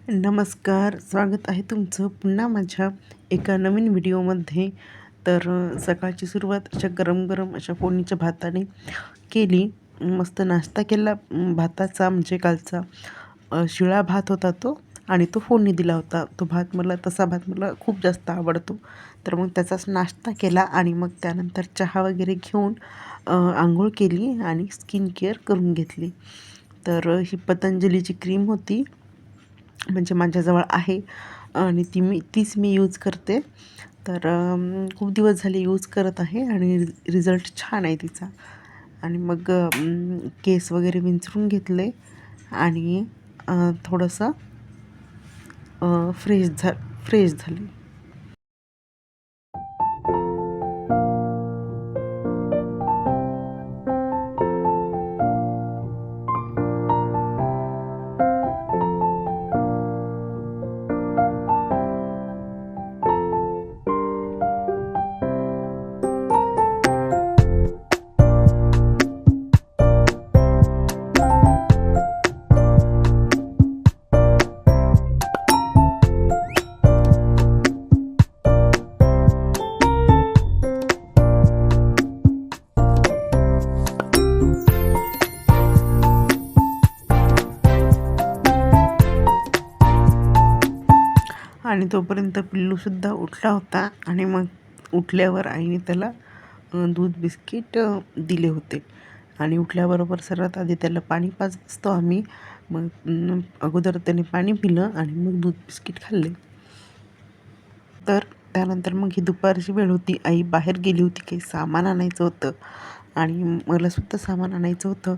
नमस्कार, स्वागत आहे तुमचं पुन्हा माझ्या एका नवीन व्हिडिओमध्ये. तर सकाळची सुरुवात अशा गरम-गरम अशा फोडणीच्या भाताने केली. मस्त नाश्ता केला भाताचा, म्हणजे कालचा शिळा भात होता तो, आणि तो फोडणी दिला होता. तो भात मला, तसा भात मला खूप जास्त आवडतो. तर मग त्याचाच नाश्ता केला आणि मग त्यानंतर चहा वगैरे घेऊन अंघोळ केली आणि स्किन केअर करून घेतली. तर ही पतंजलीची क्रीम होती, म्हणजे माझ्याजवळ आहे आणि तीच मी यूज करते. तर खूप दिवस झाले यूज करत आहे आणि रिझल्ट छान आहे तिचा. आणि मग केस वगैरे विंचरून घेतले आणि थोडंसं फ्रेश झाली. आणि तोपर्यंत पिल्लूसुद्धा उठला होता आणि मग उठल्यावर आईने त्याला दूध बिस्किट दिले होते. आणि उठल्याबरोबर सर्वात आधी त्याला पाणी पाजतो आम्ही. मग अगोदर त्याने पाणी पिलं आणि मग दूध बिस्किट खाल्ले. तर त्यानंतर मग ही दुपारची वेळ होती. आई बाहेर गेली होती, काही सामान आणायचं होतं आणि मलासुद्धा सामान आणायचं होतं.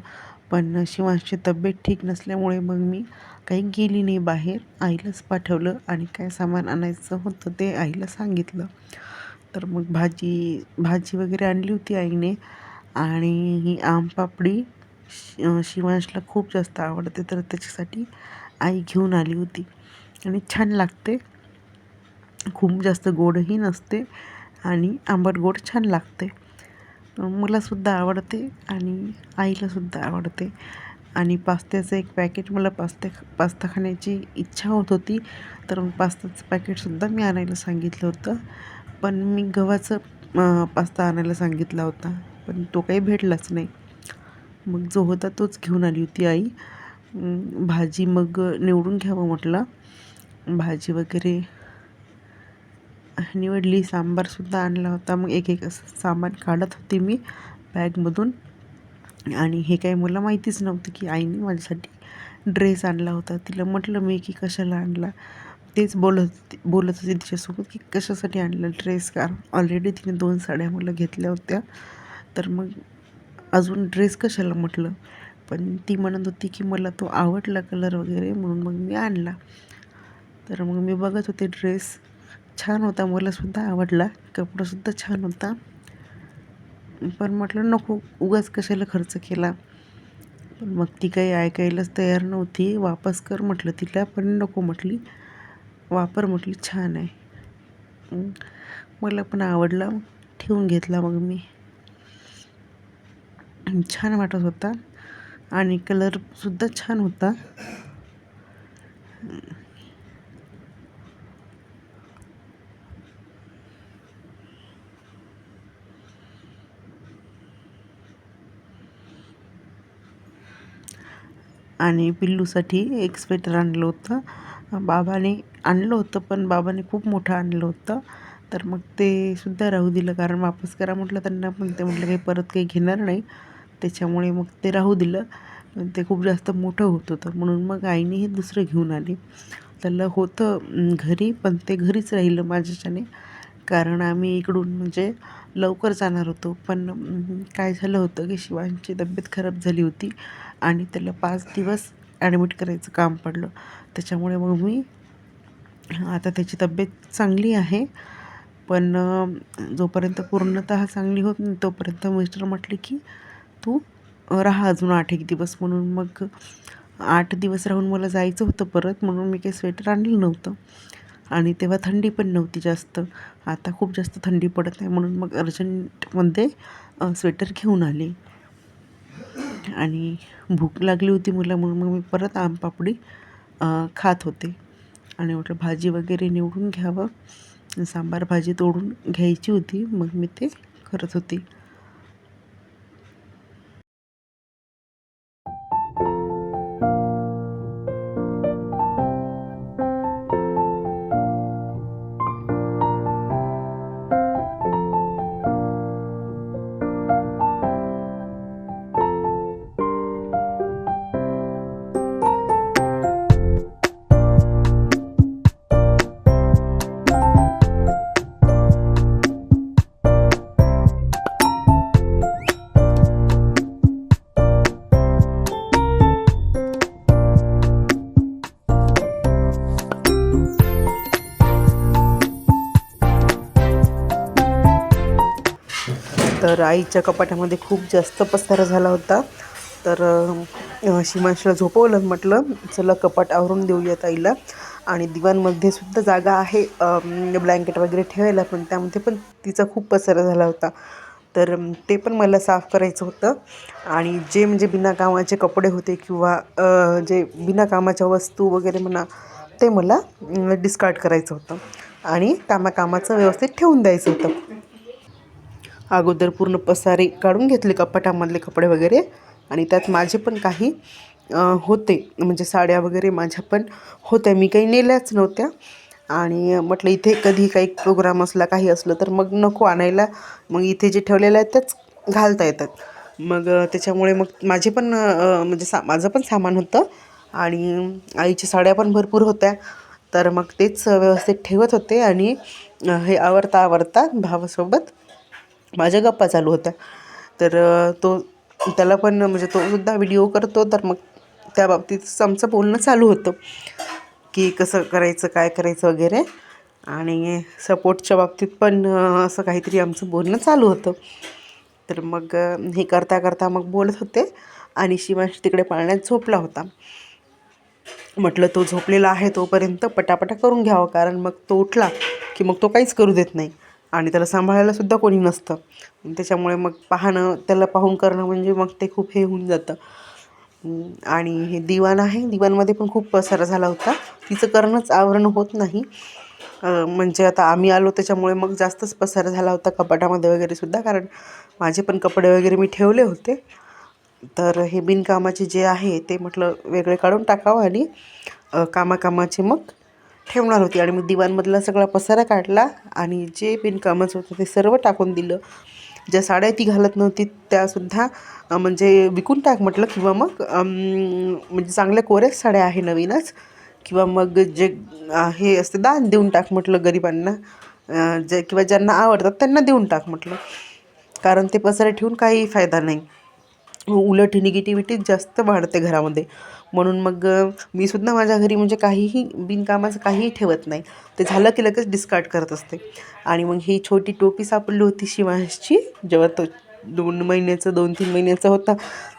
पण शिवांशची तब्येत ठीक नसल्यामुळे मग मी काही गेली नाही बाहेर. आईलाच पाठवलं आणि काय सामान आणायचं होतं ते आईला सांगितलं. तर मग भाजी वगैरे आणली होती आईने. आणि ही आमपापडी शिवांशला खूप जास्त आवडते, तर त्याच्यासाठी आई घेऊन आली होती आणि छान लागते. खूप जास्त गोडही नसते आणि आंबट गोड छान लागते. मलासुद्धा आवडते आणि आईलासुद्धा आवडते. आणि पास्त्याचं एक पॅकेट, मला पास्ता खाण्याची इच्छा होत होती, तर मग पास्त्याचं पॅकेटसुद्धा मी आणायला सांगितलं होतं. पण मी गव्हाचं पास्ता आणायला सांगितला होता, पण तो काही भेटलाच नाही. मग जो होता तोच घेऊन आली होती आई. भाजी मग निवडून घ्यावं म्हटलं. भाजी वगैरे निवडली, सांबारसुद्धा आणला होता. मग एक असं सामान काढत होते मी बॅगमधून. आणि हे काही मला माहितीच नव्हतं की आईने माझ्यासाठी ड्रेस आणला होता. तिला म्हटलं मी की कशाला आणला. तेच बोलत होते तिच्यासोबत की कशासाठी आणला ड्रेस, कारण ऑलरेडी तिने 2 साड्या मला घेतल्या होत्या. तर मग अजून ड्रेस कशाला म्हटलं. पण ती म्हणत होती की मला तो आवडला कलर वगैरे, म्हणून मग मी आणला. तर मग मी बघत होते ड्रेस, छान होता, मलासुद्धा आवडला, कपडासुद्धा छान होता. पण म्हटलं नको, उगाच कशाला खर्च केला. पण मग ती काही ऐकायलाच तयार नव्हती. वापस कर म्हटलं तिला, पण नको म्हटली. वापर म्हटली, छान आहे. मला पण आवडला, ठेवून घेतला मग मी. छान वाटत होता आणि कलरसुद्धा छान होता. आणि पिल्लूसाठी एक स्वेटर आणलं होतं. बाबाने आणलं होतं, पण बाबाने खूप मोठं आणलं होतं. तर मग ते सुद्धा राहू दिलं, कारण वापस करा म्हटलं त्यांना, पण ते म्हटलं काही परत काही घेणार नाही. त्याच्यामुळे मग ते राहू दिलं. ते खूप जास्त मोठं होत होतं, म्हणून मग आईने हे दुसरं घेऊन आली. त्याला होतं घरी, पण ते घरीच राहिलं माझ्याच्याने, कारण आम्ही इकडून म्हणजे लवकर जाणार होतो. पण काय झालं होतं की शिवांची तब्येत खराब झाली होती आणि त्याला 5 दिवस ॲडमिट करायचं काम पडलं. त्याच्यामुळे मग मी, आता त्याची तब्येत चांगली आहे, पण जोपर्यंत पूर्णतः चांगली होत नाही तोपर्यंत मिस्टर म्हटले की तू राहा अजून 8 एक दिवस. म्हणून मग 8 दिवस राहून मला जायचं होतं परत, म्हणून मी काही स्वेटर आणलं नव्हतं. आणि तेव्हा थंडी पण नव्हती जास्त. आता खूप जास्त थंडी पडत आहे, म्हणून मग अर्जंटमध्ये स्वेटर घेऊन आली. आणि भूक लागली होती मला, म्हणून मग मी परत आमपापडी खात होते. आणि म्हटलं भाजी वगैरे निवडून घ्यावं, सांबार भाजी तोडून घ्यायची होती, मग मी ते करत होती. तर आईच्या कपाटामध्ये खूप जास्त पसारा झाला होता. तर शिमांशला झोपवलं, म्हटलं चला कपाट आवरून देऊयात आईला. आणि दिवाणमध्ये सुद्धा जागा आहे ब्लँकेट वगैरे ठेवायला, पण त्यामध्ये पण तिचा खूप पसारा झाला होता. तर ते पण मला साफ करायचं होतं. आणि जे म्हणजे बिनाकामाचे कपडे होते किंवा जे बिनाकामाच्या वस्तू वगैरे म्हणा, ते मला डिस्कार्ड करायचं होतं आणि कामाचं व्यवस्थित ठेवून द्यायचं होतं. अगोदर पूर्ण पसारे काढून घेतले कपाटामधले कपडे वगैरे, आणि त्यात माझे पण काही होते, म्हणजे साड्या वगैरे माझ्या पण होत्या, मी काही नेल्याच नव्हत्या. आणि म्हटलं इथे कधी काही प्रोग्राम असला, काही असलं तर मग नको आणायला, मग इथे जे ठेवलेलं आहे तेच घालता येतात. मग त्याच्यामुळे मग माझे पण म्हणजे माझं पण सामान होतं आणि आईच्या साड्या पण भरपूर होत्या. तर मग तेच व्यवस्थित ठेवत होते. आणि हे आवरता भावासोबत माझ्या गप्पा चालू होत्या. तर त्याला पण म्हणजे तो सुद्धा व्हिडिओ करतो, तर मग त्या बाबतीत आमचं बोलणं चालू होतं की कसं करायचं, काय करायचं वगैरे. आणि सपोर्टच्या बाबतीत पण असं काहीतरी आमचं बोलणं चालू होतं. तर मग हे करता करता मग बोलत होते. आणि शिवांश तिकडे पाळण्यात झोपला होता. म्हटलं तो झोपलेला आहे तोपर्यंत पटापटा करून घ्यावं, कारण मग तो उठला की मग तो काहीच करू देत नाही आणि त्याला सांभाळायला सुद्धा कोणी नसतं. त्याच्यामुळे मग त्याला पाहून करणं म्हणजे मग ते खूप हे होऊन जातं. आणि हे दिवाण आहे, दिवाणमध्ये पण खूप पसारा झाला होता, तिचं करणंच आवरण होत नाही. म्हणजे आता आम्ही आलो त्याच्यामुळे मग जास्तच पसारा झाला होता कपाटामध्ये वगैरे सुद्धा, कारण माझे पण कपडे वगैरे मी ठेवले होते. तर हे बिनकामाचे जे आहे ते म्हटलं वेगळे काढून टाकावं आणि कामाचे मग ठेवणार होती. आणि मी दिवाणमधला सगळा पसारा काढला आणि जे बिनकामाचं होतं ते सर्व टाकून दिलं. ज्या साड्या ती घालत नव्हती त्यासुद्धा म्हणजे विकून टाक म्हटलं, किंवा मग म्हणजे चांगल्या कोऱ्याच साड्या आहे नवीनच, किंवा मग जे हे असते दान देऊन टाक म्हटलं गरिबांना, किंवा ज्यांना आवडतात त्यांना देऊन टाक म्हटलं, कारण ते पसारे ठेवून काही फायदा नाही. उलट निगेटिव्हिटी जास्त वाढते घरामध्ये. म्हणून मग मी सुद्धा माझ्या घरी म्हणजे काहीही बिनकामाचं काहीही ठेवत नाही, ते झालं की लगेच डिस्कार्ड करत असते. आणि मग ही छोटी टोपी सापडली होती शिवांशची, जेव्हा तो 2-3 महिन्याचा होता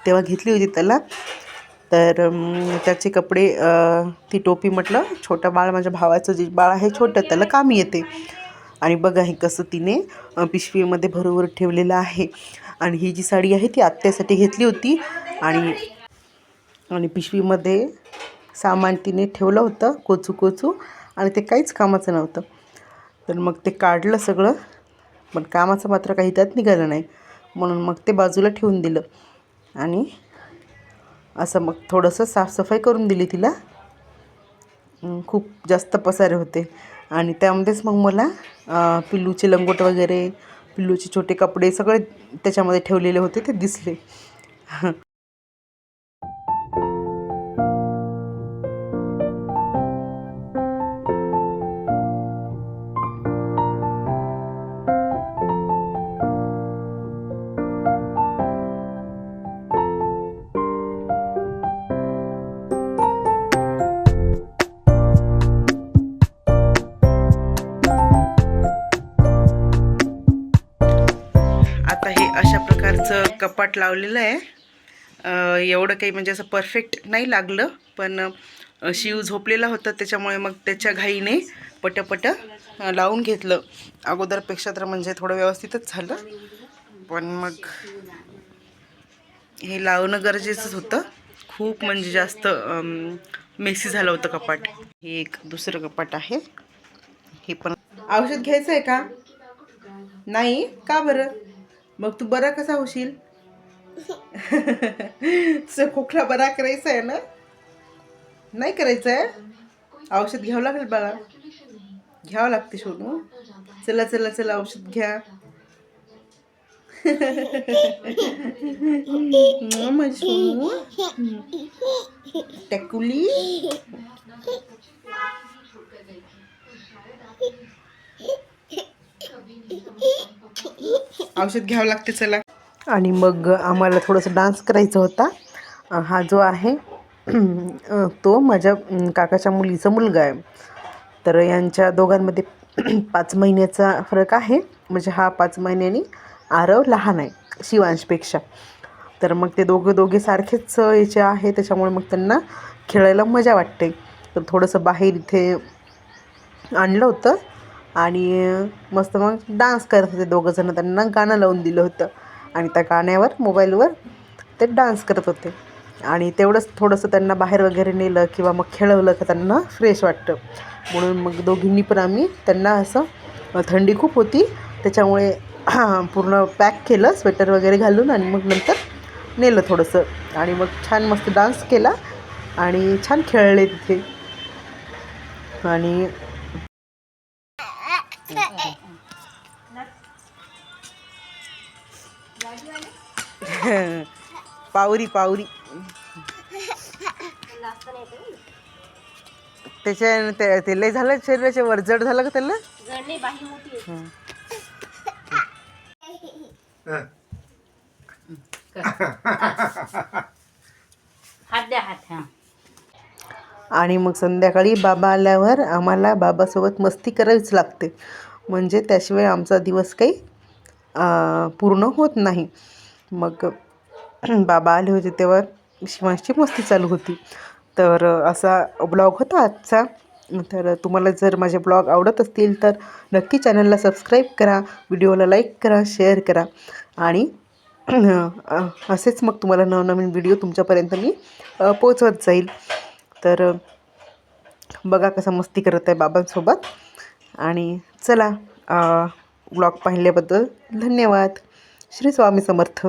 तेव्हा घेतली होती त्याला. तर त्याचे कपडे, ती टोपी म्हटलं छोटं बाळ, माझ्या भावाचं जे बाळ आहे छोटं, त्याला कामी येते. आणि बघा हे कसं तिने पिशवीमध्ये भरभर ठेवलेलं आहे. आणि ही जी साडी आहे ती आत्यासाठी घेतली होती. आणि पिशवीमध्ये सामान तिने ठेवलं होतं कोचू आणि ते काहीच कामाचं नव्हतं. तर मग ते काढलं सगळं, पण कामाचं मात्र काही त्यात निघालं नाही, म्हणून मग ते बाजूला ठेवून दिलं. आणि असं मग थोडंसं साफसफाई करून दिली तिला. खूप जास्त पसारे होते आणि त्यामध्येच मग मला पिल्लूचे लंगोट वगैरे, पिल्लूचे छोटे कपडे सगळे त्याच्यामध्ये ठेवलेले होते ते दिसले. आता हे अशा प्रकारचं कपाट लावलेलं आहे. एवढं काही म्हणजे असं परफेक्ट नाही लागलं, पण शिव झोपलेला होता त्याच्यामुळे मग त्याच्या घाईने पटपट लावून घेतलं. अगोदरपेक्षा तर म्हणजे थोडं व्यवस्थितच झालं, पण मग हे लावणं गरजेचंच होतं. खूप म्हणजे जास्त मेसी झालं होतं कपाट. हे एक दुसरं कपाट आहे. हे पण औषध घ्यायचं आहे का? नाही का बरं? मग तू बरा कसा होशील? तुझा खोकला बरा करायचा आहे ना? नाही करायचं आहे? औषध घ्यावं लागेल बाळा. घ्यावं लागते सोनू. चला चला चला औषध घ्या. माझी सोनू टॅकुली. औषध घ्यावं लागते चला. आणि मग आम्हाला थोडंसं डान्स करायचा होता. हा जो आहे तो माझ्या काकाच्या मुलीचा मुलगा आहे. तर यांच्या दोघांमध्ये 5 महिन्याचा फरक आहे. म्हणजे हा 5 महिन्यांनी आरव लहान आहे शिवांशपेक्षा. तर मग ते दोघे सारखेच याचे आहे. त्याच्यामुळे मग त्यांना खेळायला मजा वाटते. तर थोडंसं बाहेर इथे आणलं होतं आणि मस्त मग डान्स करत होते दोघंजणं. त्यांना गाणं लावून दिलं होतं आणि त्या गाण्यावर मोबाईलवर ते डान्स करत होते. आणि तेवढंच थोडंसं त्यांना बाहेर वगैरे नेलं किंवा मग खेळवलं का त्यांना फ्रेश वाटतं. म्हणून मग दोघींनी पण आम्ही त्यांना असं, थंडी खूप होती त्याच्यामुळे पूर्ण पॅक केलं स्वेटर वगैरे घालून आणि मग नंतर नेलं थोडंसं. आणि मग छान मस्त डान्स केला आणि छान खेळले तिथे. आणि पावरी त्याच्या ते लय झालं शरीराच्या वर जड झालं का त्याला. आणि मग संध्याकाळी बाबा आल्यावर आम्हाला बाबासोबत मस्ती करावीच लागते. म्हणजे त्याशिवाय आमचा दिवस काही पूर्ण होत नाही. मग बाबा आले होते तेव्हा शिवांशची मस्ती चालू होती. तर असा ब्लॉग होता आजचा. तर तुम्हाला जर माझे ब्लॉग आवडत असतील तर नक्की चॅनलला सबस्क्राईब करा, व्हिडिओला लाईक करा, शेअर करा. आणि असेच मग तुम्हाला नवनवीन व्हिडिओ तुमच्यापर्यंत मी पोचवत जाईल. तर बघा कसं मस्ती करत आहे बाबांसोबत. आणि चला, ब्लॉग पाहिल्याबद्दल धन्यवाद. श्री स्वामी समर्थ.